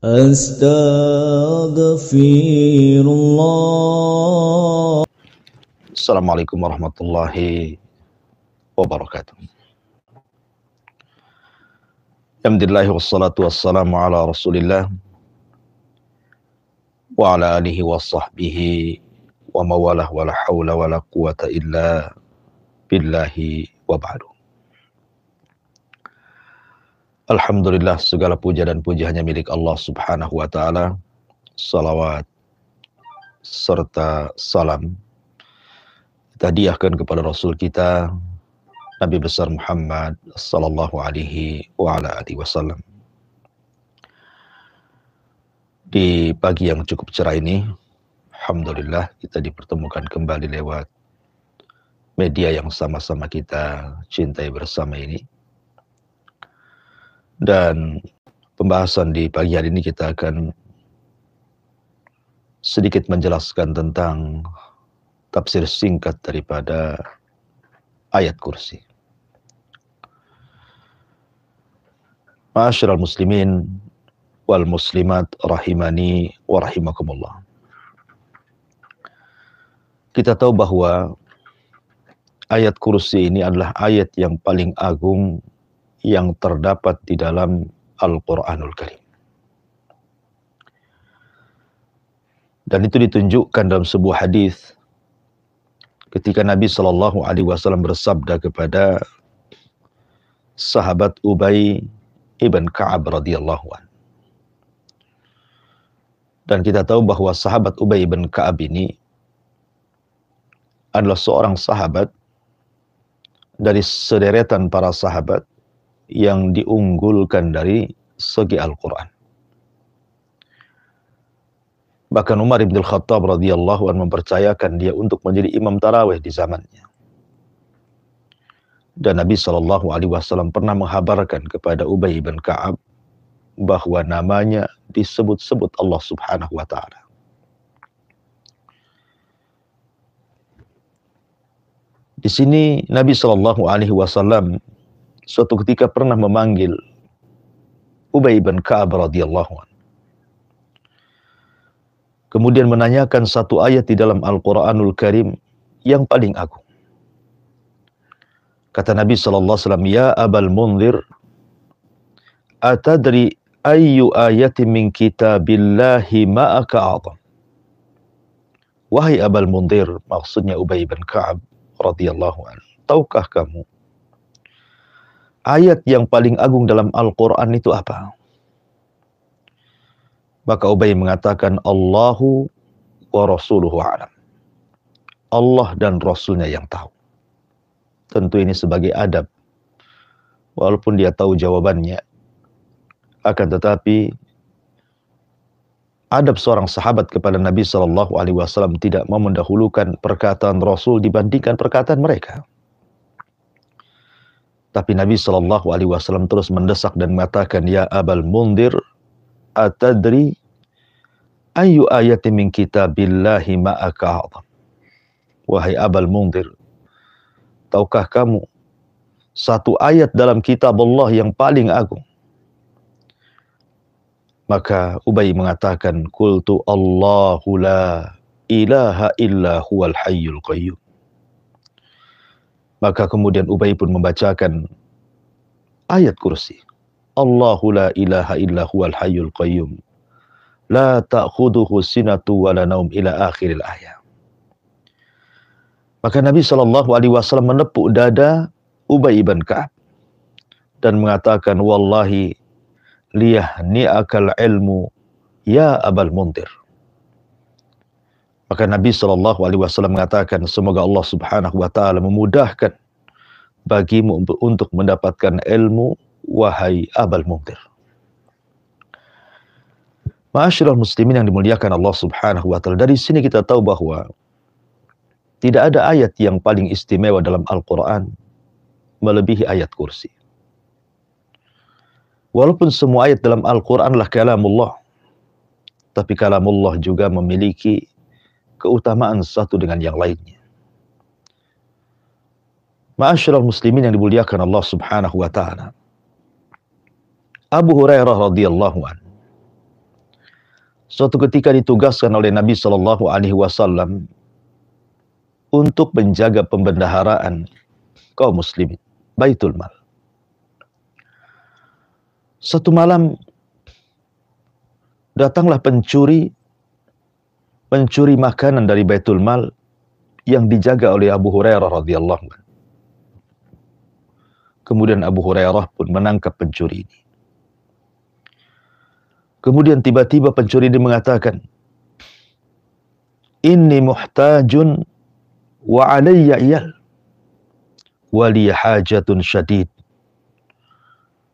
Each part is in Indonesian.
Astaghfirullah. Assalamualaikum warahmatullahi wabarakatuh. Alhamdulillah wassalatu wassalamu ala Rasulillah wa ala alihi wa sahbihi wa mawalah wa la hawla wa la quwata illa billahi wa ba'du. Alhamdulillah, segala puja dan puji hanya milik Allah subhanahu wa ta'ala. Salawat serta salam kita hadiahkan kepada Rasul kita Nabi besar Muhammad sallallahu alaihi wa ala alihi wasallam. Di pagi yang cukup cerah ini, alhamdulillah kita dipertemukan kembali lewat media yang sama-sama kita cintai bersama ini. Dan pembahasan di pagi hari ini kita akan sedikit menjelaskan tentang tafsir singkat daripada ayat kursi. Ma'asyiral muslimin wal muslimat rahimani wa rahimakumullah. Kita tahu bahwa ayat kursi ini adalah ayat yang paling agung yang terdapat di dalam Al-Quranul Karim. Dan itu ditunjukkan dalam sebuah hadis ketika Nabi Shallallahu Alaihi Wasallam bersabda kepada sahabat Ubay ibn Ka'ab radhiyallahu an. Dan kita tahu bahwa sahabat Ubay ibn Ka'ab ini adalah seorang sahabat dari sederetan para sahabat yang diunggulkan dari segi Al-Quran. Bahkan Umar bin Khattab radhiyallahu anhu mempercayakan dia untuk menjadi imam tarawih di zamannya. Dan Nabi Shallallahu Alaihi Wasallam pernah menghabarkan kepada Ubay bin Ka'ab bahwa namanya disebut-sebut Allah Subhanahu Wa Taala. Di sini Nabi Shallallahu Alaihi Wasallam suatu ketika pernah memanggil Ubay bin Ka'ab radhiyallahu anhu. Kemudian menanyakan satu ayat di dalam Al-Quranul Karim yang paling agung. Kata Nabi SAW, Ya Abal Munzir, atadri ayyu ayatin min kitabillahi ma'aka a'zam. Wahai Abal Munzir, maksudnya Ubay bin Ka'ab radhiyallahu anhu, tahukah kamu ayat yang paling agung dalam Al-Quran itu apa? Maka Ubay mengatakan, Allahu wa rasuluhu a'lam. Allah dan Rasulnya yang tahu. Tentu ini sebagai adab. Walaupun dia tahu jawabannya. Akan tetapi, adab seorang sahabat kepada Nabi SAW tidak mau mendahulukan perkataan Rasul dibandingkan perkataan mereka. Tapi Nabi SAW terus mendesak dan mengatakan, Ya Abal Munzir, atadri ayyu ayatin min kitabillahi ma'aka a'zam. Wahai Abal Munzir, tahukah kamu satu ayat dalam kitab Allah yang paling agung? Maka Ubay mengatakan, Qultu Allahu la ilaha illa huwal hayyul qayyum. Maka kemudian Ubay pun membacakan ayat kursi. Allahu la ilaha illa huwal hayyul qayyum. La ta'khuduhu sinatu wa la naum ila akhiril ayat. Maka Nabi SAW menepuk dada Ubay bin Ka'ab dan mengatakan, Wallahi liyahni'akal ilmu ya Abal Munzir. Maka Nabi SAW mengatakan, semoga Allah Subhanahu Wa Ta'ala memudahkan bagimu untuk mendapatkan ilmu, wahai Abal Munzir. Ma'asyiral muslimin yang dimuliakan Allah Subhanahu wa taala, dari sini kita tahu bahwa tidak ada ayat yang paling istimewa dalam Al-Qur'an melebihi ayat kursi. Walaupun semua ayat dalam Al-Qur'an adalah kalamullah, tapi kalamullah juga memiliki keutamaan satu dengan yang lainnya. Ma'asyiral muslimin yang dimuliakan Allah Subhanahu wa taala. Abu Hurairah radhiyallahu anhu suatu ketika ditugaskan oleh Nabi Shallallahu Alaihi Wasallam untuk menjaga pembendaharaan kaum muslimin, Baitul Mal. Satu malam datanglah pencuri makanan dari Baitul Mal yang dijaga oleh Abu Hurairah radhiyallahu anhu. Kemudian Abu Hurairah pun menangkap pencuri ini. Kemudian tiba-tiba pencuri ini mengatakan, "Inni muhtajun wa alayya iyal wa li hajatun syadid."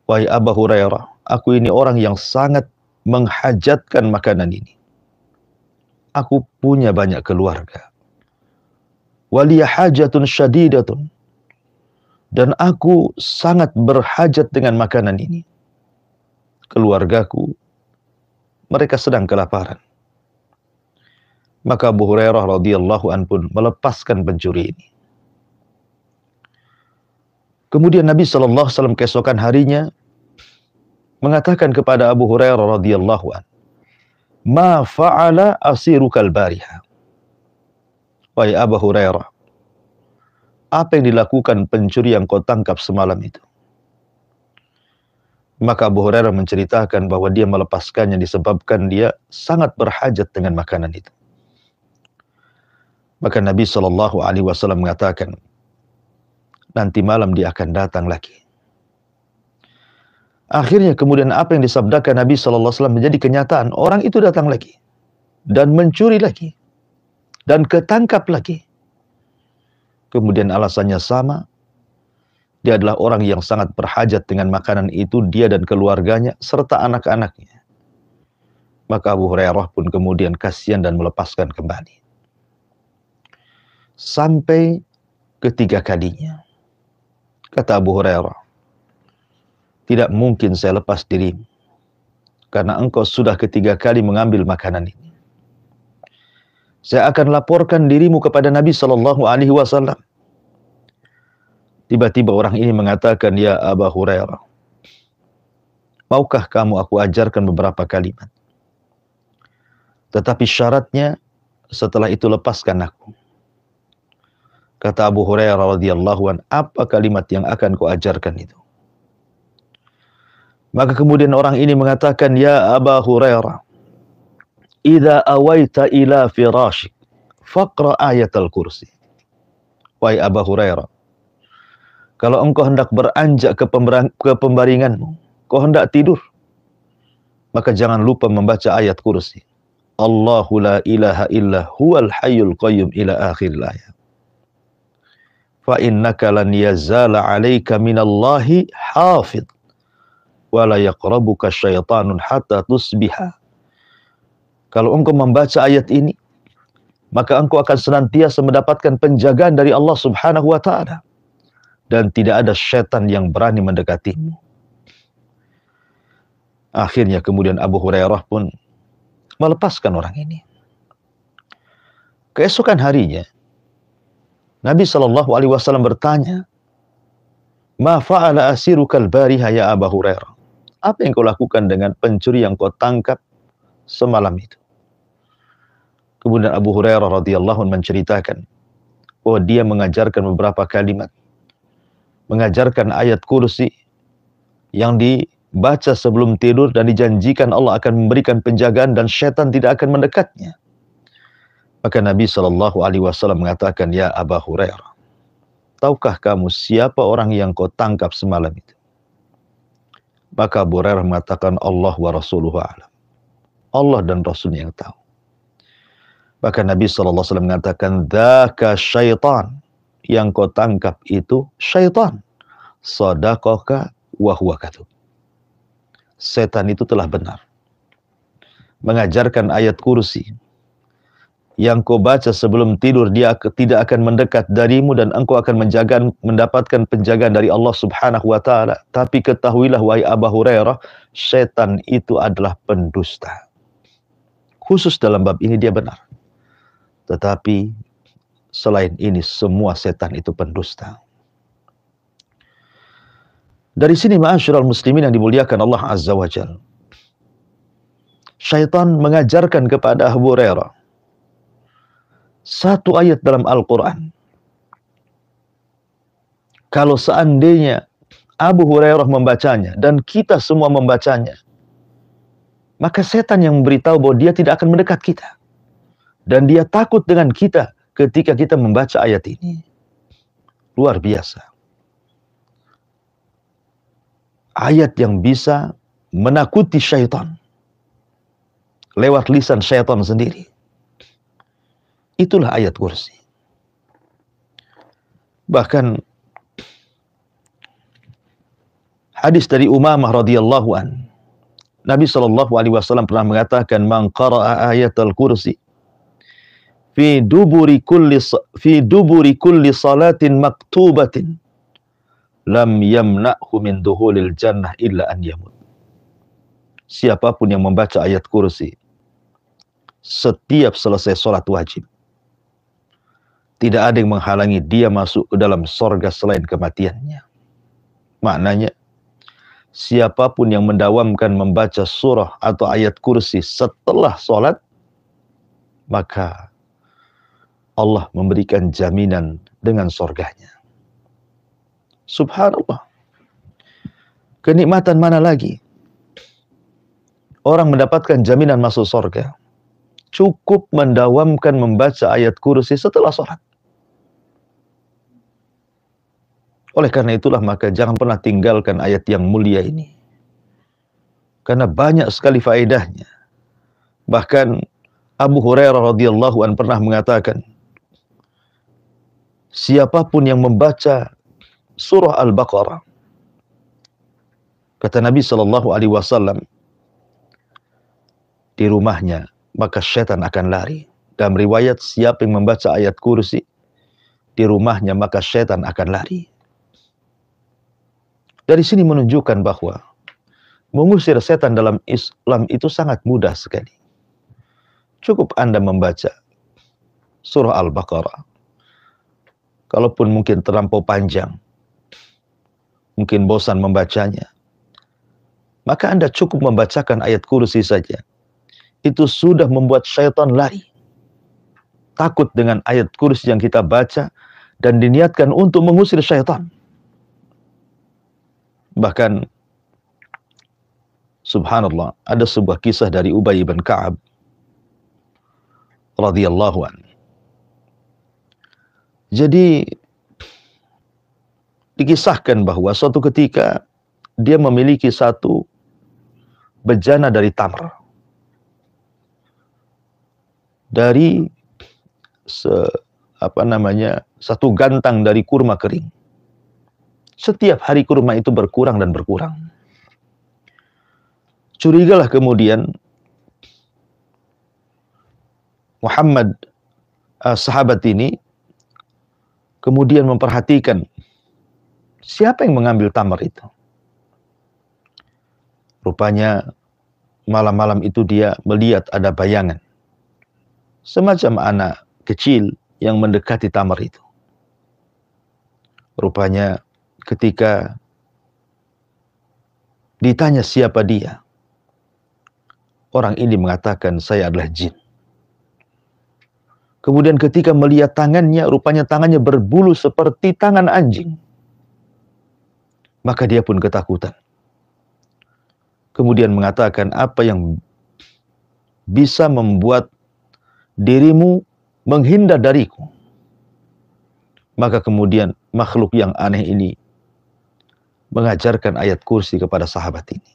Wahai Abu Hurairah, aku ini orang yang sangat menghajatkan makanan ini. Aku punya banyak keluarga. Wa li hajatun syadidatun. Dan aku sangat berhajat dengan makanan ini. Keluargaku, mereka sedang kelaparan. Maka Abu Hurairah radhiyallahu anhu pun melepaskan pencuri ini. Kemudian Nabi sallallahu alaihi wasallam keesokan harinya mengatakan kepada Abu Hurairah radhiyallahu anhu, "Ma fa'ala asirukal bariha?" Wahai Abu Hurairah, apa yang dilakukan pencuri yang kau tangkap semalam itu? Maka Abu Hurairah menceritakan bahwa dia melepaskannya disebabkan dia sangat berhajat dengan makanan itu. Maka Nabi Shallallahu Alaihi Wasallam mengatakan, nanti malam dia akan datang lagi. Akhirnya kemudian apa yang disabdakan Nabi Shallallahu Alaihi Wasallam menjadi kenyataan. Orang itu datang lagi dan mencuri lagi dan ketangkap lagi. Kemudian alasannya sama. Dia adalah orang yang sangat berhajat dengan makanan itu, dia dan keluarganya, serta anak-anaknya. Maka Abu Hurairah pun kemudian kasihan dan melepaskan kembali. Sampai ketiga kalinya. Kata Abu Hurairah, tidak mungkin saya lepas dirimu, karena engkau sudah ketiga kali mengambil makanan ini. Saya akan laporkan dirimu kepada Nabi Sallallahu Alaihi Wasallam. Tiba-tiba orang ini mengatakan, "Ya Abu Hurairah, maukah kamu aku ajarkan beberapa kalimat? Tetapi syaratnya setelah itu lepaskan aku." Kata Abu Hurairah radhiyallahu an, "Apa kalimat yang akan kau ajarkan itu?" Maka kemudian orang ini mengatakan, "Ya Abu Hurairah, idza awaita ila firashik faqra ayatal kursi." Wahai Abu Hurairah, kalau engkau hendak beranjak ke pembaringanmu, kau hendak tidur, maka jangan lupa membaca ayat kursi. Allahu la ilaha illa huwal hayyul qayyum ila akhir ayat. Fa innaka lan yazala 'alaika minallahi hafidh wa la yaqrabuka syaitanun hatta tusbiha. Kalau engkau membaca ayat ini, maka engkau akan senantiasa mendapatkan penjagaan dari Allah Subhanahu wa taala. Dan tidak ada setan yang berani mendekatimu. Akhirnya kemudian Abu Hurairah pun melepaskan orang ini. Keesokan harinya, Nabi Shallallahu Alaihi Wasallam bertanya, "Ma fa'ala asirukal bariha ya Abu Hurairah?" Apa yang kau lakukan dengan pencuri yang kau tangkap semalam itu? Kemudian Abu Hurairah radhiyallahu anhu menceritakan, oh dia mengajarkan beberapa kalimat, mengajarkan ayat kursi yang dibaca sebelum tidur dan dijanjikan Allah akan memberikan penjagaan dan syaitan tidak akan mendekatnya. Maka Nabi Shallallahu Alaihi Wasallam mengatakan, "Ya Abu Hurairah, tahukah kamu siapa orang yang kau tangkap semalam itu?" Maka Abu Hurairah mengatakan, "Allah wa Rasuluhu a'lam." Allah dan Rasulnya yang tahu. Maka Nabi Shallallahu Alaihi Wasallam mengatakan, "Dzaka syaitan." Yang kau tangkap itu syaitan. Sadaqaka wa huwa kadzub. Setan itu telah benar. Mengajarkan ayat kursi. Yang kau baca sebelum tidur, dia tidak akan mendekat darimu dan engkau akan mendapatkan penjagaan dari Allah Subhanahu wa taala. Tapi ketahuilah wahai Abu Hurairah, setan itu adalah pendusta. Khusus dalam bab ini dia benar. Tetapi selain ini semua setan itu pendusta. Dari sini ma'asyiral muslimin yang dimuliakan Allah Azza wa Jalla, syaitan mengajarkan kepada Abu Hurairah satu ayat dalam Al-Quran. Kalau seandainya Abu Hurairah membacanya dan kita semua membacanya, maka setan yang memberitahu bahwa dia tidak akan mendekat kita. Dan dia takut dengan kita ketika kita membaca ayat ini. Luar biasa. Ayat yang bisa menakuti syaitan lewat lisan syaitan sendiri. Itulah ayat kursi. Bahkan hadis dari Umamah radhiyallahu an, Nabi SAW pernah mengatakan, "Man qara'a ayatal kursi fi duburi kulli salatin maktubatin lam yamna'hu min duhulil jannah illa an yamut." Siapapun yang membaca ayat kursi setiap selesai sholat wajib, tidak ada yang menghalangi dia masuk ke dalam sorga selain kematiannya. Maknanya, siapapun yang mendawamkan membaca surah atau ayat kursi setelah sholat, maka Allah memberikan jaminan dengan sorganya. Subhanallah. Kenikmatan mana lagi orang mendapatkan jaminan masuk sorga? Cukup mendawamkan membaca ayat kursi setelah sholat. Oleh karena itulah maka jangan pernah tinggalkan ayat yang mulia ini. Karena banyak sekali faedahnya. Bahkan Abu Hurairah radhiyallahu an pernah mengatakan, siapapun yang membaca surah Al-Baqarah, kata Nabi SAW, di rumahnya maka syaitan akan lari. Dalam riwayat, siapa yang membaca ayat kursi di rumahnya maka syaitan akan lari. Dari sini menunjukkan bahwa mengusir setan dalam Islam itu sangat mudah sekali. Cukup Anda membaca surah Al-Baqarah. Kalaupun mungkin terlampau panjang, mungkin bosan membacanya, maka Anda cukup membacakan ayat kursi saja. Itu sudah membuat syaitan lari. Takut dengan ayat kursi yang kita baca dan diniatkan untuk mengusir syaitan. Bahkan subhanallah, ada sebuah kisah dari Ubay bin Ka'ab radhiyallahu an. Jadi dikisahkan bahwa suatu ketika dia memiliki satu bejana dari tamr, dari satu gantang dari kurma kering. Setiap hari kurma itu berkurang dan berkurang. Curigalah kemudian Muhammad, sahabat ini, kemudian memperhatikan siapa yang mengambil tamar itu. Rupanya malam-malam itu dia melihat ada bayangan, semacam anak kecil yang mendekati tamar itu. Rupanya ketika ditanya siapa dia, orang ini mengatakan, saya adalah jin. Kemudian ketika melihat tangannya, rupanya tangannya berbulu seperti tangan anjing. Maka dia pun ketakutan. Kemudian mengatakan, apa yang bisa membuat dirimu menghindar dariku? Maka kemudian makhluk yang aneh ini mengajarkan ayat kursi kepada sahabat ini.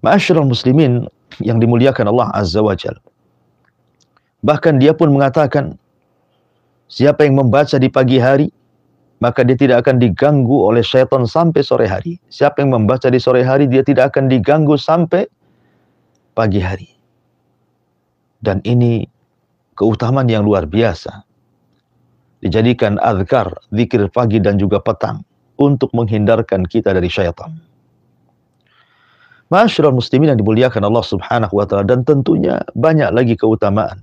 Ma'asyiral muslimin yang dimuliakan Allah Azza wa Jalla. Bahkan dia pun mengatakan, siapa yang membaca di pagi hari, maka dia tidak akan diganggu oleh syaitan sampai sore hari. Siapa yang membaca di sore hari, dia tidak akan diganggu sampai pagi hari. Dan ini keutamaan yang luar biasa. Dijadikan azkar, zikir pagi dan juga petang, untuk menghindarkan kita dari syaitan. Ma'asyiral muslimin yang dimuliakan Allah Subhanahu wa ta'ala, dan tentunya banyak lagi keutamaan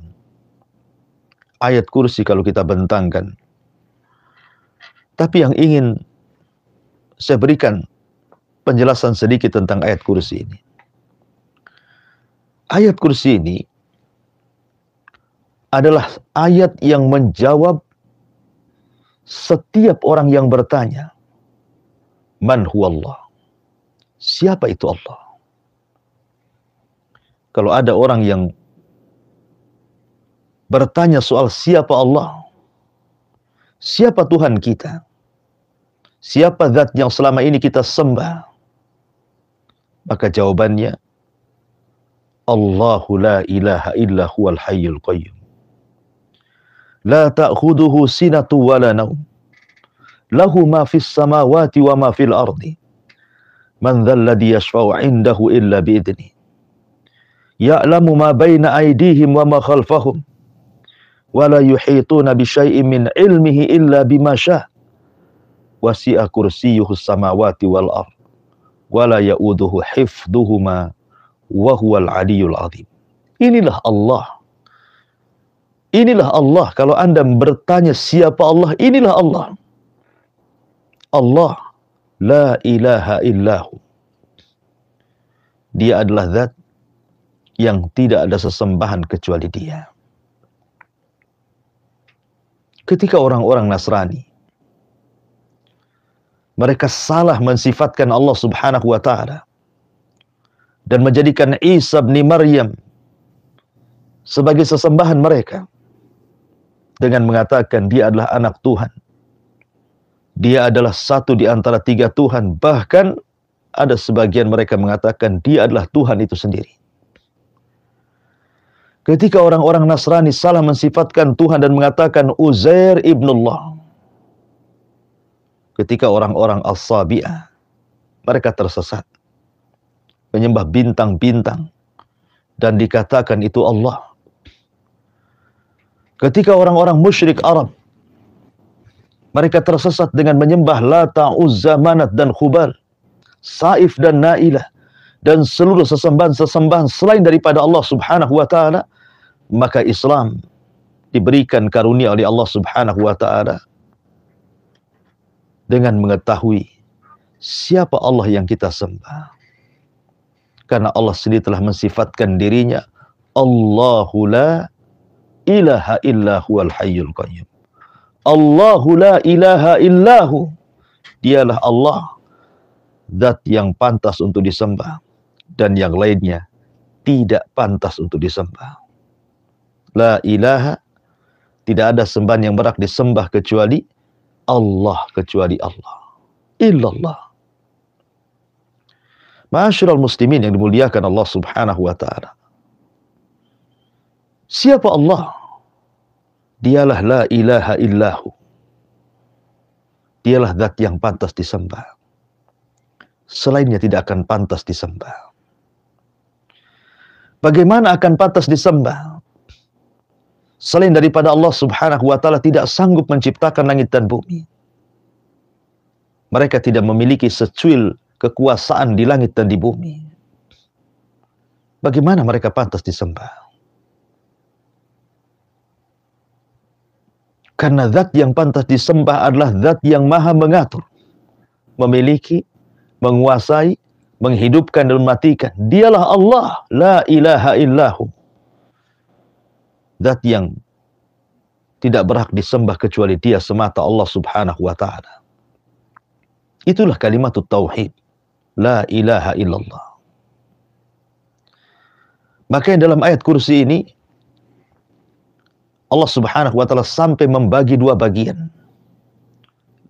ayat kursi kalau kita bentangkan. Tapi yang ingin saya berikan penjelasan sedikit tentang ayat kursi ini. Ayat kursi ini adalah ayat yang menjawab setiap orang yang bertanya, Man huwallah? Siapa itu Allah? Kalau ada orang yang bertanya soal siapa Allah, siapa Tuhan kita, siapa zat yang selama ini kita sembah, maka jawabannya, Allahu la ilaha illa huwal hayyul qayyum. La ta'khuduhu sinatu wa la naum. Lahu ma fis samawati wa ma fil ardi. Man dhal ladzi yashfa'u 'indahu illa bi'idni. Ya'lamu ma baina aydihim wa ma khalfahum. Wa la yuhituna bi syai'in min 'ilmihi illa bima syaa. Wasi'a kursiyyuhu samawati wal ard. Wa la ya'uduhu hifdhuhuma wa huwal 'aliyyul 'azim. Inilah Allah. Inilah Allah. Kalau Anda bertanya siapa Allah, inilah Allah. Allah, la ilaha illahu. Dia adalah zat yang tidak ada sesembahan kecuali Dia. Ketika orang-orang Nasrani, mereka salah mensifatkan Allah Subhanahu wa Ta'ala dan menjadikan Isa bin Maryam sebagai sesembahan mereka dengan mengatakan dia adalah anak Tuhan. Dia adalah satu di antara tiga Tuhan. Bahkan ada sebagian mereka mengatakan dia adalah Tuhan itu sendiri. Ketika orang-orang Nasrani salah mensifatkan Tuhan dan mengatakan Uzair ibnullah. Ketika orang-orang As-Sabi'ah, mereka tersesat, menyembah bintang-bintang dan dikatakan itu Allah. Ketika orang-orang musyrik Arab, mereka tersesat dengan menyembah Lata, Uzza, Manat, dan Khubal, Saif dan Nailah, dan seluruh sesembahan-sesembahan selain daripada Allah Subhanahu wa Ta'ala, maka Islam diberikan karunia oleh Allah Subhanahu wa Ta'ala dengan mengetahui siapa Allah yang kita sembah. Karena Allah sendiri telah mensifatkan dirinya, Allahu la ilaha illa huwal hayyul qayyum. Allahu la ilaha illahu. Dialah Allah, zat yang pantas untuk disembah dan yang lainnya tidak pantas untuk disembah. La ilaha, tidak ada sembahan yang berhak disembah kecuali Allah, kecuali Allah. Illallah. Ma'asyiral muslimin yang dimuliakan Allah Subhanahu wa Ta'ala. Siapa Allah? Dialah la ilaha illahu. Dialah zat yang pantas disembah. Selainnya tidak akan pantas disembah. Bagaimana akan pantas disembah? Selain daripada Allah Subhanahu wa Ta'ala tidak sanggup menciptakan langit dan bumi. Mereka tidak memiliki secuil kekuasaan di langit dan di bumi. Bagaimana mereka pantas disembah? Karena zat yang pantas disembah adalah zat yang maha mengatur, memiliki, menguasai, menghidupkan dan mematikan. Dialah Allah, la ilaha illahu. Zat yang tidak berhak disembah kecuali Dia semata, Allah Subhanahu wa Ta'ala. Itulah kalimat tauhid, la ilaha illallah. Maka dalam ayat kursi ini Allah Subhanahu wa Ta'ala sampai membagi dua bagian.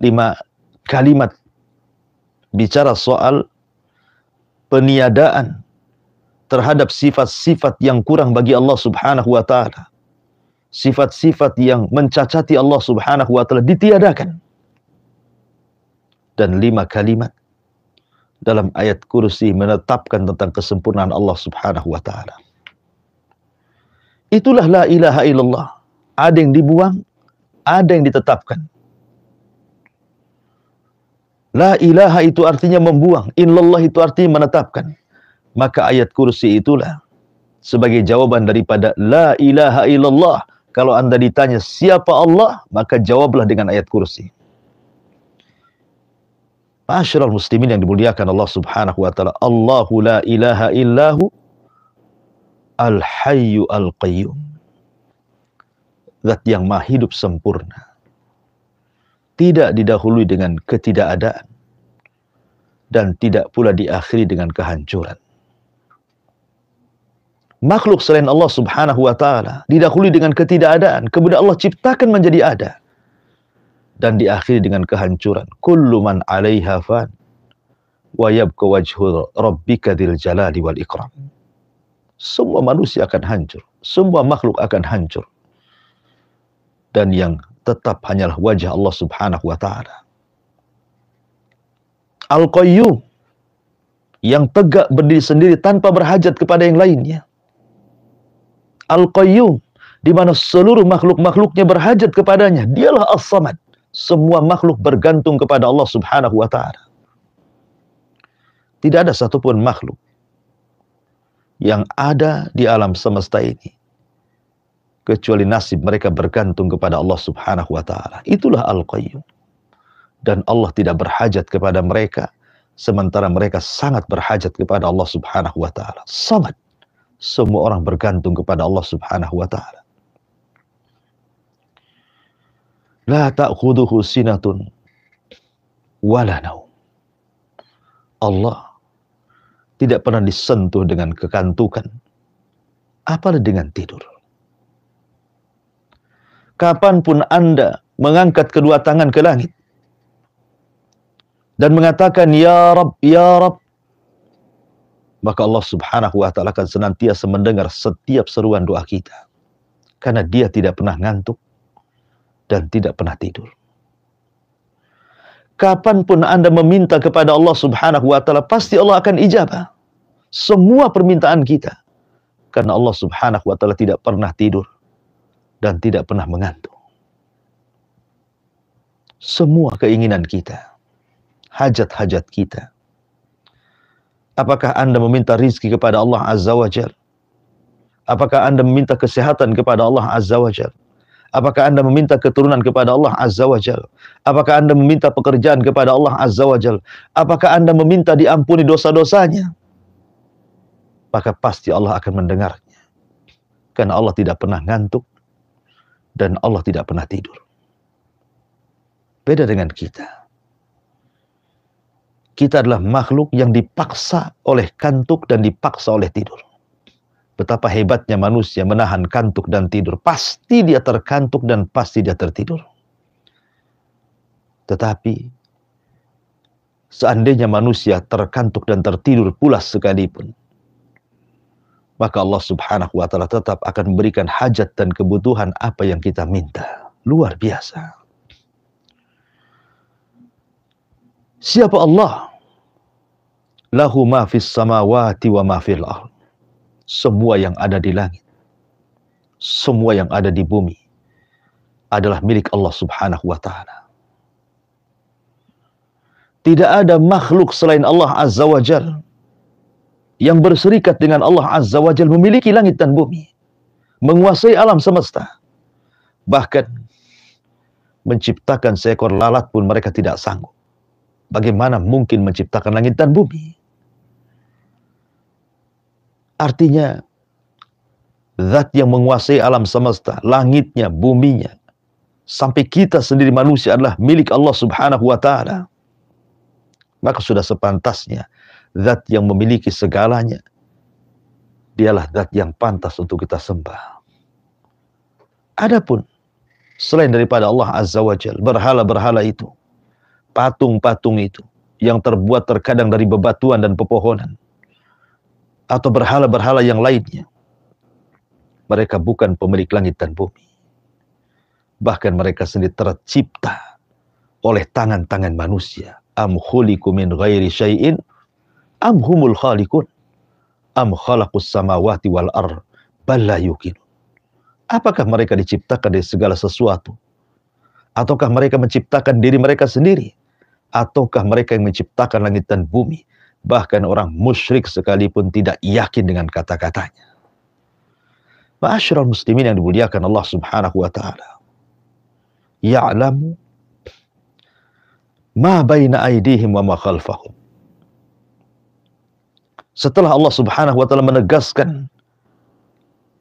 5 kalimat bicara soal peniadaan terhadap sifat-sifat yang kurang bagi Allah Subhanahu wa Ta'ala. Sifat-sifat yang mencacati Allah Subhanahu wa Ta'ala ditiadakan. Dan 5 kalimat dalam ayat kursi menetapkan tentang kesempurnaan Allah Subhanahu wa Ta'ala. Itulah la ilaha illallah. Ada yang dibuang, ada yang ditetapkan. La ilaha itu artinya membuang, illallah itu artinya menetapkan. Maka ayat kursi itulah sebagai jawaban daripada la ilaha illallah. Kalau Anda ditanya siapa Allah, maka jawablah dengan ayat kursi. Ma'asyiral muslimin yang dimuliakan Allah Subhanahu wa Ta'ala. Allahu la ilaha illahu Al-Hayyu Al-Qayyum. Zat yang maha hidup sempurna. Tidak didahului dengan ketidakadaan. Dan tidak pula diakhiri dengan kehancuran. Makhluk selain Allah subhanahu wa ta'ala didahului dengan ketidakadaan. Kemudian Allah ciptakan menjadi ada. Dan diakhiri dengan kehancuran. Kullu man 'alaiha fan. Wa yabqa wajhu rabbika dzil jalali wal ikram. Semua manusia akan hancur. Semua makhluk akan hancur. Dan yang tetap hanyalah wajah Allah subhanahu wa ta'ala. Al-Qayyum. Yang tegak berdiri sendiri tanpa berhajat kepada yang lainnya. Al-Qayyum. Di mana seluruh makhluk-makhluknya berhajat kepadanya. Dialah As-Samad. Semua makhluk bergantung kepada Allah subhanahu wa ta'ala. Tidak ada satupun makhluk yang ada di alam semesta ini kecuali nasib mereka bergantung kepada Allah subhanahu wa ta'ala. Itulah Al-Qayyum. Dan Allah tidak berhajat kepada mereka, sementara mereka sangat berhajat kepada Allah subhanahu wa ta'ala. Samad. Semua orang bergantung kepada Allah subhanahu wa ta'ala. La ta'khuduhu sinatun wala naum. Allah tidak pernah disentuh dengan kekantukan, apalagi dengan tidur. Kapanpun Anda mengangkat kedua tangan ke langit dan mengatakan ya Rabb, ya Rabb, maka Allah subhanahu wa ta'ala akan senantiasa mendengar setiap seruan doa kita. Karena dia tidak pernah ngantuk dan tidak pernah tidur. Kapanpun Anda meminta kepada Allah subhanahu wa ta'ala, pasti Allah akan ijabah semua permintaan kita. Karena Allah subhanahu wa ta'ala tidak pernah tidur dan tidak pernah mengantuk. Semua keinginan kita, hajat-hajat kita. Apakah Anda meminta rizki kepada Allah azza wa jal? Apakah Anda meminta kesehatan kepada Allah azza wa jal? Apakah Anda meminta keturunan kepada Allah azza wa jal? Apakah Anda meminta pekerjaan kepada Allah azza wa jal? Apakah Anda meminta diampuni dosa-dosanya? Maka pasti Allah akan mendengarnya. Karena Allah tidak pernah ngantuk dan Allah tidak pernah tidur. Beda dengan kita. Kita adalah makhluk yang dipaksa oleh kantuk dan dipaksa oleh tidur. Betapa hebatnya manusia menahan kantuk dan tidur. Pasti dia terkantuk dan pasti dia tertidur. Tetapi seandainya manusia terkantuk dan tertidur pula sekalipun, maka Allah subhanahu wa ta'ala tetap akan memberikan hajat dan kebutuhan apa yang kita minta. Luar biasa. Siapa Allah? Lahu ma fis samawati wa ma fil ardh. Semua yang ada di langit, semua yang ada di bumi adalah milik Allah subhanahu wa ta'ala. Tidak ada makhluk selain Allah azza wa jal yang berserikat dengan Allah azza wa jal memiliki langit dan bumi, menguasai alam semesta. Bahkan menciptakan seekor lalat pun mereka tidak sanggup. Bagaimana mungkin menciptakan langit dan bumi? Artinya, zat yang menguasai alam semesta, langitnya, buminya, sampai kita sendiri manusia adalah milik Allah subhanahu wa ta'ala. Maka sudah sepantasnya, zat yang memiliki segalanya, dialah zat yang pantas untuk kita sembah. Adapun, selain daripada Allah azza wa jal, berhala-berhala itu, patung-patung itu, yang terbuat terkadang dari bebatuan dan pepohonan, atau berhala-berhala yang lainnya, mereka bukan pemilik langit dan bumi. Bahkan mereka sendiri tercipta oleh tangan-tangan manusia. Am khuliqu min ghairi syai'in am humul khaliqun am khalaqus samawati wal ardh bal la yuqinun. Apakah mereka diciptakan dari segala sesuatu? Ataukah mereka menciptakan diri mereka sendiri? Ataukah mereka yang menciptakan langit dan bumi? Bahkan orang musyrik sekalipun tidak yakin dengan kata-katanya. Ma'asyiral muslimin yang dimuliakan Allah subhanahu wa ta'ala. Ya'lamu ma baina aydihim wa ma khalfahum. Setelah Allah subhanahu wa ta'ala menegaskan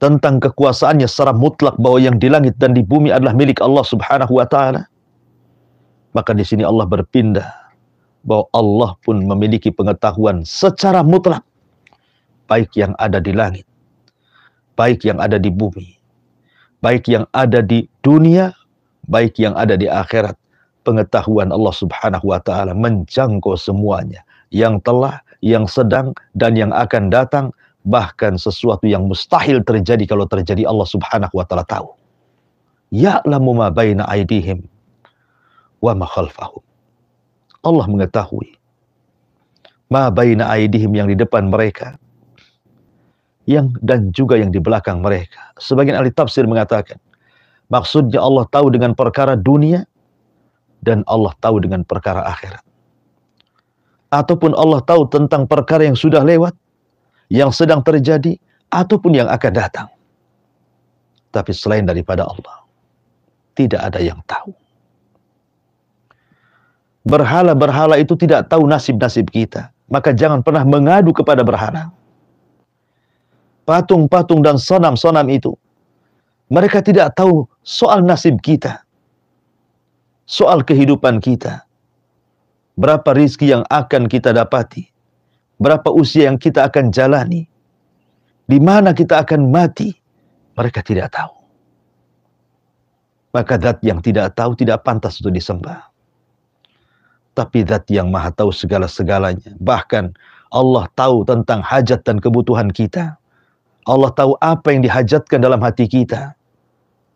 tentang kekuasaannya secara mutlak bahwa yang di langit dan di bumi adalah milik Allah Subhanahu wa taala, maka di sini Allah berpindah bahwa Allah pun memiliki pengetahuan secara mutlak baik yang ada di langit, baik yang ada di bumi, baik yang ada di dunia, baik yang ada di akhirat. Pengetahuan Allah Subhanahu wa taala menjangkau semuanya, yang telah, yang sedang, dan yang akan datang, bahkan sesuatu yang mustahil terjadi kalau terjadi Allah Subhanahu wa taala tahu. Ya'lamu ma baina aydihim wa ma khalfahum. Allah mengetahui ma baina aydihim, yang di depan mereka, dan juga yang di belakang mereka. Sebagian ahli tafsir mengatakan maksudnya Allah tahu dengan perkara dunia dan Allah tahu dengan perkara akhirat. Ataupun Allah tahu tentang perkara yang sudah lewat, yang sedang terjadi, ataupun yang akan datang. Tapi selain daripada Allah, tidak ada yang tahu. Berhala-berhala itu tidak tahu nasib-nasib kita, maka jangan pernah mengadu kepada berhala. Patung-patung dan sonam-sonam itu, mereka tidak tahu soal nasib kita, soal kehidupan kita, berapa rizki yang akan kita dapati, berapa usia yang kita akan jalani, di mana kita akan mati, mereka tidak tahu. Maka zat yang tidak tahu tidak pantas untuk disembah. Tapi zat yang maha tahu segala-segalanya, bahkan Allah tahu tentang hajat dan kebutuhan kita. Allah tahu apa yang dihajatkan dalam hati kita.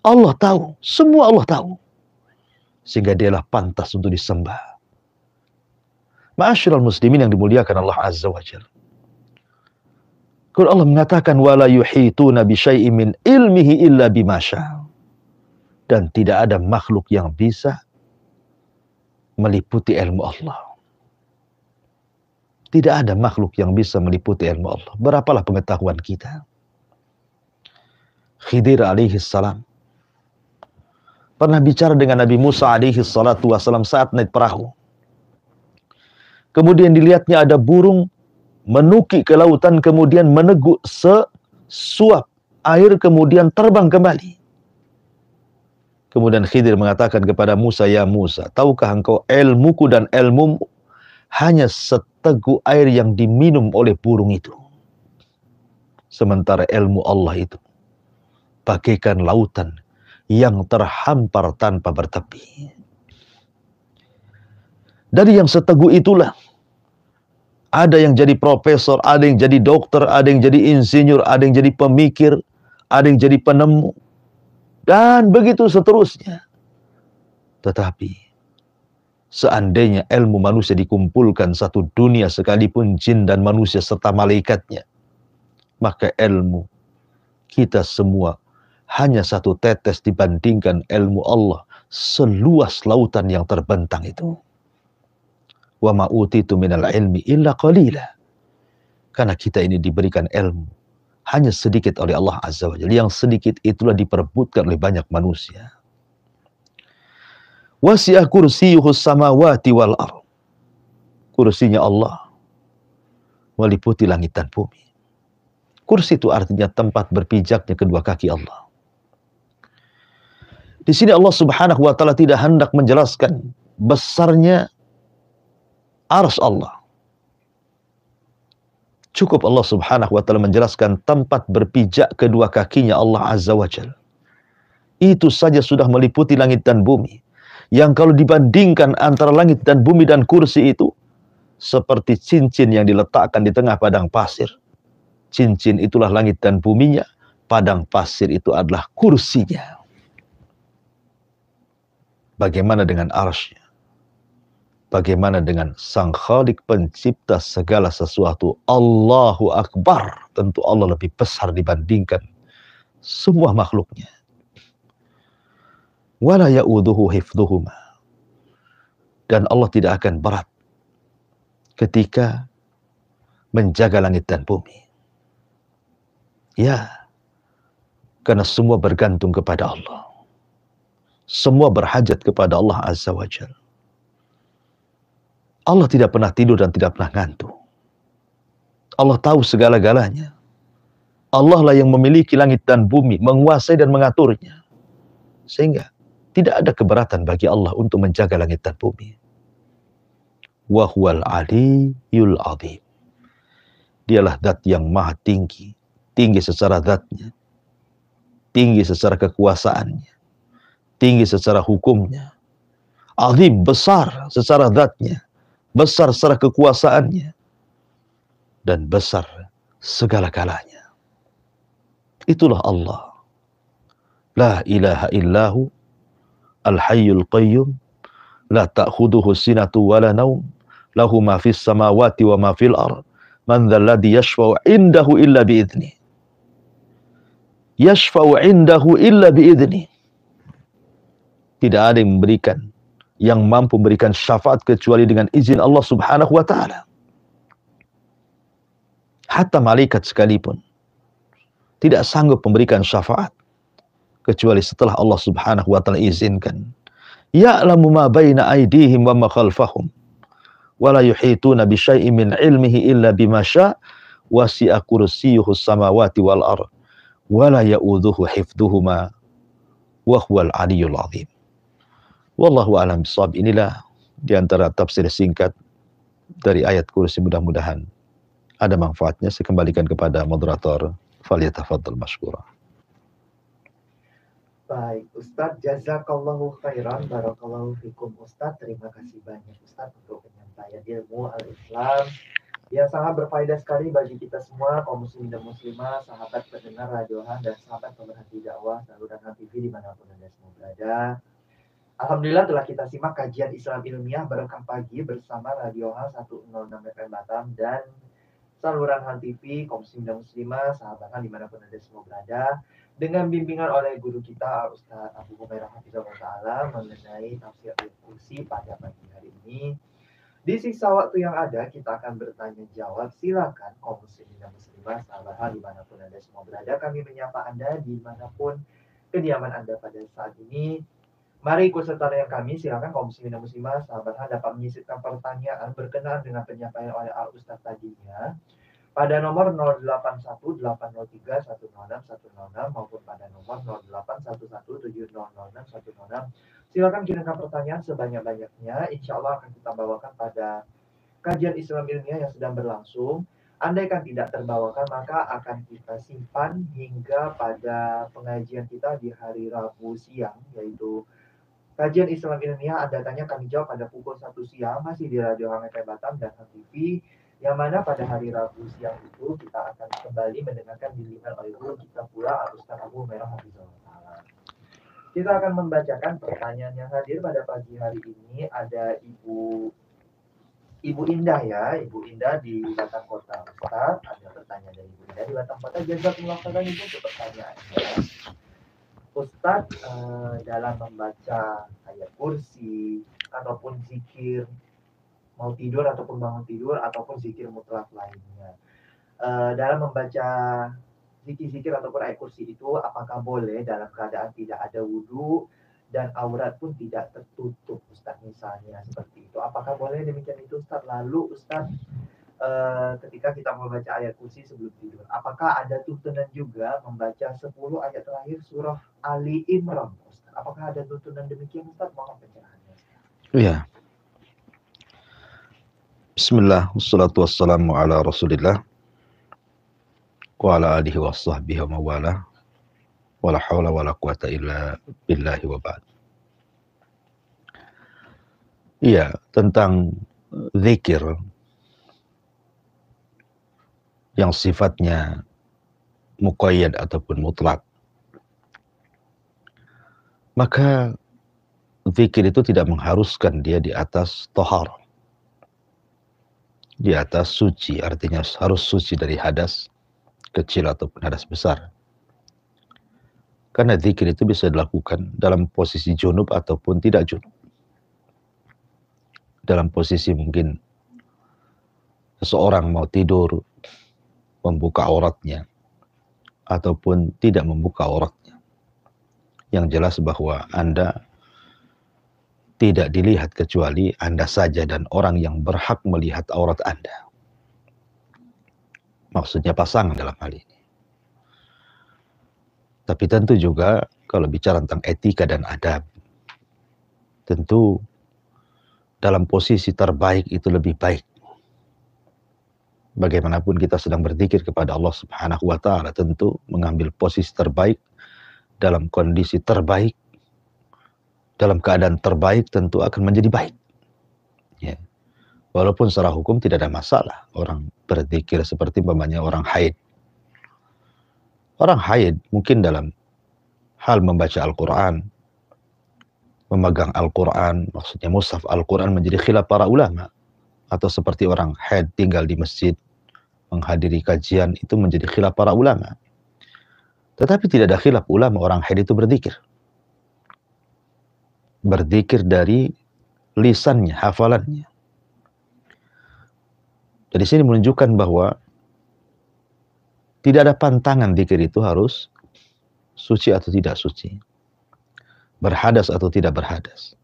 Allah tahu, semua Allah tahu. Sehingga dialah pantas untuk disembah. Ma'asyiral muslimin yang dimuliakan Allah Azza wa Jalla. Kalau Allah mengatakan wala yuhituna bi syai'in min ilmihi illa bima syaa. Dan tidak ada makhluk yang bisa meliputi ilmu Allah. Tidak ada makhluk yang bisa meliputi ilmu Allah. Berapalah pengetahuan kita. Khidir alaihi salam pernah bicara dengan Nabi Musa alaihi salatu wassalam saat naik perahu. Kemudian dilihatnya ada burung menukik ke lautan, kemudian meneguk sesuap air, kemudian terbang kembali. Kemudian Khidir mengatakan kepada Musa, ya Musa, tahukah engkau ilmuku dan ilmumu hanya seteguk air yang diminum oleh burung itu. Sementara ilmu Allah itu bagaikan lautan yang terhampar tanpa bertepi. Dari yang seteguh itulah ada yang jadi profesor, ada yang jadi dokter, ada yang jadi insinyur, ada yang jadi pemikir, ada yang jadi penemu, dan begitu seterusnya. Tetapi seandainya ilmu manusia dikumpulkan satu dunia, sekalipun jin dan manusia serta malaikatnya, maka ilmu kita semua hanya satu tetes dibandingkan ilmu Allah seluas lautan yang terbentang itu. Wa ma utitu minal ilmi illa qalila. Karena kita ini diberikan ilmu hanya sedikit oleh Allah Azza wa Jalla. Yang sedikit itulah diperebutkan oleh banyak manusia. Wasi'a kursiyuhus samawati wal ardh. Kursinya Allah meliputi langit dan bumi. Kursi itu artinya tempat berpijaknya kedua kaki Allah. Di sini Allah Subhanahu wa taala tidak hendak menjelaskan besarnya arsy Allah. Cukup Allah Subhanahu wa taala menjelaskan tempat berpijak kedua kakinya Allah Azza wa Jalla. Itu saja sudah meliputi langit dan bumi. Yang kalau dibandingkan antara langit dan bumi dan kursi itu seperti cincin yang diletakkan di tengah padang pasir. Cincin itulah langit dan buminya, padang pasir itu adalah kursinya. Bagaimana dengan arsy-Nya? Bagaimana dengan Sang Khalik pencipta segala sesuatu? Allahu Akbar. Tentu Allah lebih besar dibandingkan semua makhluknya. Wala ya'uduhu hifdhuhuma. Dan Allah tidak akan berat ketika menjaga langit dan bumi. Ya, karena semua bergantung kepada Allah. Semua berhajat kepada Allah Azza wa Jalla. Allah tidak pernah tidur dan tidak pernah ngantuk. Allah tahu segala-galanya. Allah lah yang memiliki langit dan bumi, menguasai dan mengaturnya. Sehingga tidak ada keberatan bagi Allah untuk menjaga langit dan bumi. Wa huwal aliyyul azim. Dialah zat yang maha tinggi. Tinggi secara zatnya, tinggi secara kekuasaannya, tinggi secara hukumnya. Azim, besar secara zatnya, besar secara kekuasaannya, dan besar segala-galanya. Itulah Allah. La ilaha illahu al-hayyul qayyum, la ta'khuduhu sinatu wa la naum, lahu ma fis samawati wa ma fil ard, man dzal ladzi yashfa'u indahu illa bi'idznih. Yashfa'u indahu illa bi'idznih. Tidak ada yang mampu memberikan syafaat kecuali dengan izin Allah Subhanahu wa taala. Hatta malaikat sekalipun tidak sanggup memberikan syafaat kecuali setelah Allah Subhanahu wa taala izinkan. Ya'lamu ma baina aydihim wa ma khalfahum wa la yuhituna bi syai'in min ilmihi illa bima syaa' wasi'a kursiyyuhu samawati wal ard wa la ya'udzuhu hifdzuhuma wa huwal aliyyul azim. Wallahu a'lam bishawab. Inilah di antara tafsir singkat dari ayat kursi, mudah-mudahan ada manfaatnya. Saya kembalikan kepada moderator. Falyatafaddal mashkura. Baik, Ustadz, jazakallahu khairan, barakallahu fikum Ustadz. Terima kasih banyak Ustadz untuk penyampaian ilmu al-Islam yang sangat berfaedah sekali bagi kita semua, kaum muslimin dan muslimah, sahabat pendengar Radio Han dan sahabat pemerhati dakwah saluran Han TV dimanapun Anda semua berada. Alhamdulillah telah kita simak kajian Islam ilmiah berkah pagi bersama Radio Han 106 FM Batam dan saluran Han TV, kaum muslimin dan muslimah, sahabat Han dimanapun Anda semua berada, dengan bimbingan oleh guru kita Ustaz Abu Humairah Hafizahullah Ta'ala mengenai tafsir Al-Kursi pada pagi hari ini. Di sisa waktu yang ada, kita akan bertanya jawab. Silakan kaum muslimin dan muslimah, sahabat Han dimanapun Anda semua berada, kami menyapa Anda dimanapun kediaman Anda pada saat ini. Mari ikut serta dengan kami. Silakan kaum muslimin dan muslimah, sahabat Han dapat menyisipkan pertanyaan berkenaan dengan penyampaian oleh Al-Ustaz tadinya pada nomor 081803106106 maupun pada nomor 081170061006. Silakan kirimkan pertanyaan sebanyak-banyaknya. Insya Allah akan kita bawakan pada kajian Islam ilmiah yang sedang berlangsung. Andaikan tidak terbawakan, maka akan kita simpan hingga pada pengajian kita di hari Rabu siang, yaitu kajian Islam ilmiah. Anda tanya kami jawab pada pukul 1 siang, masih di Radio Han FM Batam dan Han TV. Yang mana pada hari Rabu siang itu kita akan kembali mendengarkan bimbingan oleh guru kita pula Al-Ustaz Abu Humairah Hafizahullah Ta'ala. Kita akan membacakan pertanyaan yang hadir pada pagi hari ini. Ada Ibu Indah ya, Ibu Indah di Batam Kota. Ustaz, ada pertanyaan dari Ibu Indah di Batam Kota. Jazakumullah khairan Ibu untuk pertanyaannya. Ustaz, dalam membaca ayat kursi ataupun zikir mau tidur ataupun bangun tidur ataupun zikir mutlak lainnya, dalam membaca zikir-zikir ataupun ayat kursi itu apakah boleh dalam keadaan tidak ada wudhu dan aurat pun tidak tertutup Ustaz, misalnya seperti itu, apakah boleh demikian itu Ustaz? Lalu Ustaz, ketika kita membaca ayat kursi sebelum tidur, apakah ada tuntunan juga membaca 10 ayat terakhir surah Ali Imran Ustaz? Apakah ada tuntunan demikian Ustaz? Mohon pencerahannya. Iya. Bismillah, wassalatu wassalamu ala rasulillah wa ala alihi wa sahbihi wa mawala wa la hawla wa la quwata illa billahi wa ba'd. Iya, tentang zikir yang sifatnya muqayyad ataupun mutlak, maka zikir itu tidak mengharuskan dia di atas taharah, di atas suci, artinya harus suci dari hadas kecil ataupun hadas besar. Karena zikir itu bisa dilakukan dalam posisi junub ataupun tidak junub. Dalam posisi mungkin seseorang mau tidur, membuka auratnya, ataupun tidak membuka auratnya. Yang jelas bahwa Anda tidak dilihat kecuali Anda saja dan orang yang berhak melihat aurat Anda. Maksudnya pasangan dalam hal ini. Tapi tentu juga kalau bicara tentang etika dan adab, tentu dalam posisi terbaik itu lebih baik. Bagaimanapun kita sedang berzikir kepada Allah Subhanahu wa taala, tentu mengambil posisi terbaik dalam kondisi terbaik, dalam keadaan terbaik tentu akan menjadi baik. Ya. Walaupun secara hukum tidak ada masalah orang berzikir seperti umpamanya orang haid. Orang haid mungkin dalam hal membaca Al-Quran, memegang Al-Quran, maksudnya mushaf Al-Quran menjadi khilaf para ulama. Atau seperti orang haid tinggal di masjid, menghadiri kajian, itu menjadi khilaf para ulama. Tetapi tidak ada khilaf ulama orang haid itu berzikir. Berzikir dari lisannya, hafalannya. Dari sini menunjukkan bahwa tidak ada pantangan zikir itu harus suci atau tidak suci. Berhadas atau tidak berhadas.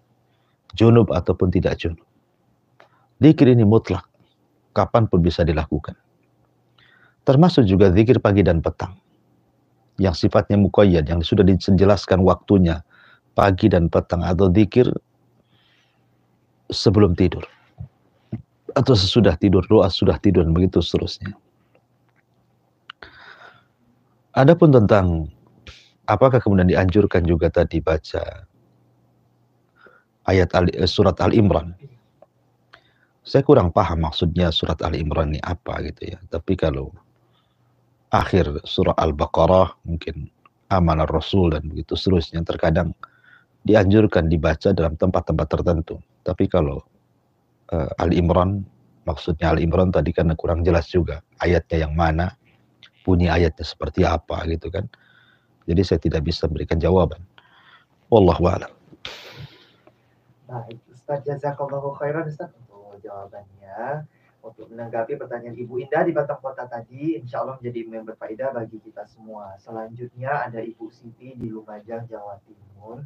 Junub ataupun tidak junub. Zikir ini mutlak. Kapanpun bisa dilakukan. Termasuk juga zikir pagi dan petang. Yang sifatnya muqayyad, yang sudah dijelaskan waktunya. Pagi dan petang atau zikir sebelum tidur. Atau sesudah tidur, doa sudah tidur, dan begitu seterusnya. Adapun tentang apakah kemudian dianjurkan juga tadi baca ayat surat Al-Imran. Saya kurang paham maksudnya surat Al-Imran ini apa gitu ya. Tapi kalau akhir surah Al-Baqarah, mungkin Amanah Rasul dan begitu seterusnya, terkadang dianjurkan dibaca dalam tempat-tempat tertentu. Tapi kalau Al-Imran, maksudnya Al-Imran tadi karena kurang jelas juga ayatnya yang mana, bunyi ayatnya seperti apa gitu kan. Jadi saya tidak bisa memberikan jawaban. Wallahu a'lam. Baik, Ustaz, jazakallahu khairan Ustaz untuk jawabannya. Untuk menanggapi pertanyaan Ibu Indah di Batam Kota tadi, insya Allah menjadi berfaedah bagi kita semua. Selanjutnya ada Ibu Siti di Lumajang, Jawa Timur.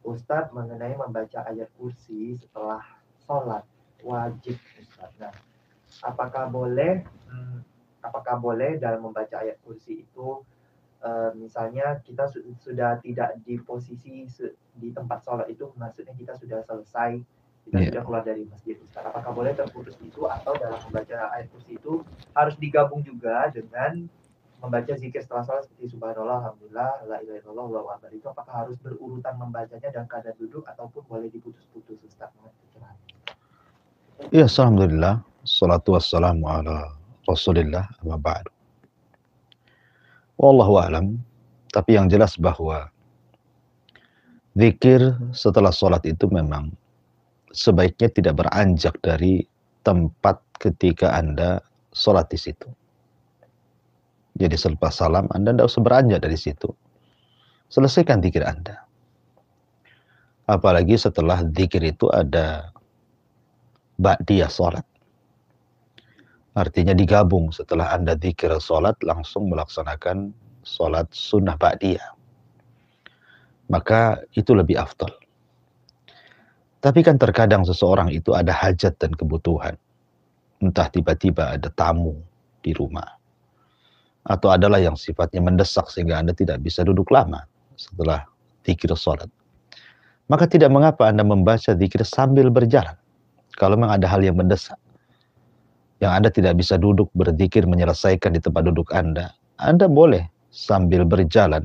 Ustadz, mengenai membaca ayat kursi setelah sholat wajib, Ustadz. Nah, apakah boleh dalam membaca ayat kursi itu, misalnya kita sudah tidak di posisi di tempat sholat itu, maksudnya kita sudah selesai, kita sudah keluar dari masjid, Ustadz. Apakah boleh terputus itu, atau dalam membaca ayat kursi itu harus digabung juga dengan membaca zikir setelah sholat seperti subhanallah, alhamdulillah, la ilaha illallah, wallahu akbar, itu apakah harus berurutan membacanya dan keadaan duduk ataupun boleh diputus-putus, Ustaz? Ya, alhamdulillah, salatu wassalamu ala Rasulillah, amma ba'du. Wallahu a'lam. Tapi yang jelas bahwa zikir setelah sholat itu memang sebaiknya tidak beranjak dari tempat ketika Anda sholat di situ. Jadi selepas salam Anda tidak usah beranjak dari situ. Selesaikan zikir Anda. Apalagi setelah zikir itu ada ba'diyah sholat. Artinya digabung setelah Anda zikir sholat langsung melaksanakan sholat sunnah ba'diyah. Maka itu lebih afdal. Tapi kan terkadang seseorang itu ada hajat dan kebutuhan. Entah tiba-tiba ada tamu di rumah. Atau adalah yang sifatnya mendesak sehingga Anda tidak bisa duduk lama setelah zikir sholat. Maka tidak mengapa Anda membaca zikir sambil berjalan. Kalau memang ada hal yang mendesak, yang Anda tidak bisa duduk berzikir menyelesaikan di tempat duduk Anda boleh sambil berjalan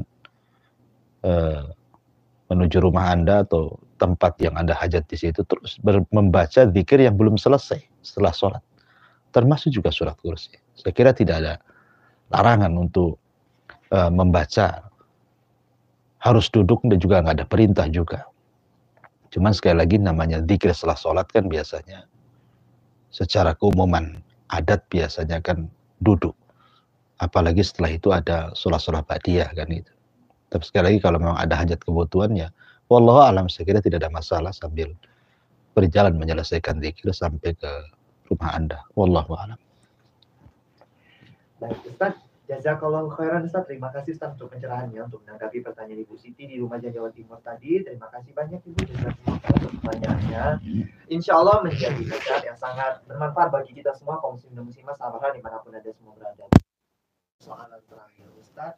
menuju rumah Anda atau tempat yang Anda hajat di situ, terus membaca zikir yang belum selesai setelah sholat. Termasuk juga surat kursi. Saya kira tidak ada larangan untuk membaca harus duduk, dan juga nggak ada perintah juga. Cuman sekali lagi namanya zikir setelah sholat kan biasanya secara keumuman adat biasanya kan duduk. Apalagi setelah itu ada sholat-sholat ba'diyah kan itu. Tapi sekali lagi kalau memang ada hajat kebutuhan ya, wallahu alam, saya kira tidak ada masalah sambil berjalan menyelesaikan zikir sampai ke rumah Anda. Wallahu alam. Baik, Ustaz, jazakallahu khairan Ustaz. Terima kasih Ustaz untuk pencerahannya, untuk menanggapi pertanyaan Ibu Siti di Lumajang, Jawa Timur tadi. Terima kasih banyak Ibu jazakallahu khairan untuk pertanyaannya. Insya Allah menjadi nasihat yang sangat bermanfaat bagi kita semua kaum muslimin dan muslimah sahabat dimanapun ada semua berada. Soalan terakhir Ustaz,